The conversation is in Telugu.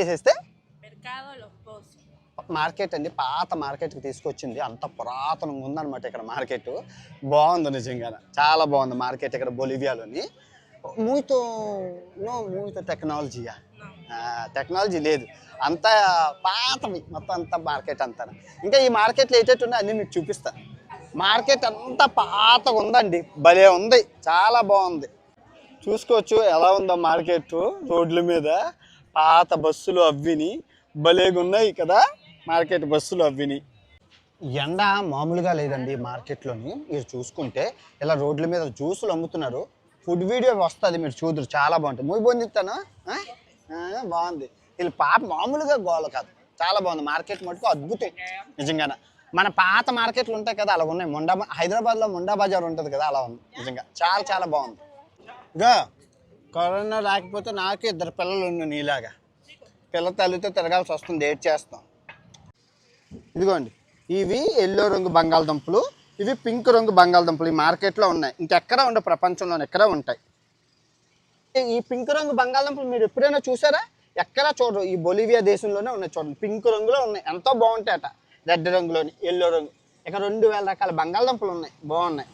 చేసేస్తే Mercado Los Pozos. మార్కెట్ అండి, పాత మార్కెట్కి తీసుకొచ్చింది. అంత పురాతనంగా ఉందన్నమాట ఇక్కడ మార్కెట్. బాగుంది నిజంగా, చాలా బాగుంది మార్కెట్ ఇక్కడ బొలివియాలోని. మూతో మూతో టెక్నాలజీయా? టెక్నాలజీ లేదు, అంతా పాతవి మొత్తం, అంతా మార్కెట్ అంతా. ఇంకా ఈ మార్కెట్లో ఏటేటి ఉన్నాయి అన్నీ మీకు చూపిస్తాను. మార్కెట్ అంతా పాతగా ఉందండి, భలే ఉంది, చాలా బాగుంది. చూసుకోవచ్చు ఎలా ఉందో మార్కెట్. రోడ్ల మీద పాత బస్సులు అవ్విని భలేగా ఉన్నాయి కదా, మార్కెట్ బస్సులు అవ్విని. ఎండ మామూలుగా లేదండి మార్కెట్లోని. మీరు చూసుకుంటే ఇలా రోడ్ల మీద జ్యూసులు అమ్ముతున్నారు. ఫుడ్ వీడియో వస్తుంది, మీరు చూద్దరు, చాలా బాగుంటుంది. మూవీ పొందిస్తాను, బాగుంది. వీళ్ళు పాప మామూలుగా గోల కాదు, చాలా బాగుంది మార్కెట్. మటుకు అద్భుతం నిజంగానే. మన పాత మార్కెట్లు ఉంటాయి కదా, అలా ఉన్నాయి. హైదరాబాద్లో ముండా బజార్ ఉంటుంది కదా, అలా ఉంది నిజంగా, చాలా చాలా బాగుంది. ఇంకా కరోనా రాకపోతే నాకు 2 పిల్లలు ఉన్నాయి నీలాగా. పిల్ల తల్లితో తిరగాల్సి వస్తుంది, ఏడ్ చేస్తాం. ఇదిగోండి, ఇవి ఎల్లో రంగు బంగాళదుంపలు, ఇవి పింక్ రంగు బంగాళదుంపలు. ఈ మార్కెట్లో ఉన్నాయి, ఇంకెక్కడ ఉండే ప్రపంచంలో ఎక్కడ ఉంటాయి. ఈ పింక్ రంగు బంగాళదుంపలు మీరు ఎప్పుడైనా చూసారా? ఎక్కడా చూడరు, ఈ బొలివియా దేశంలోనే ఉన్నాయి. చూడండి, పింక్ రంగులో ఉన్నాయి, ఎంతో బాగుంటాయట. రెడ్ రంగులోని, ఎల్లో రంగు. ఇక 2000 రకాల బంగాళదుంపలు ఉన్నాయి, బాగున్నాయి.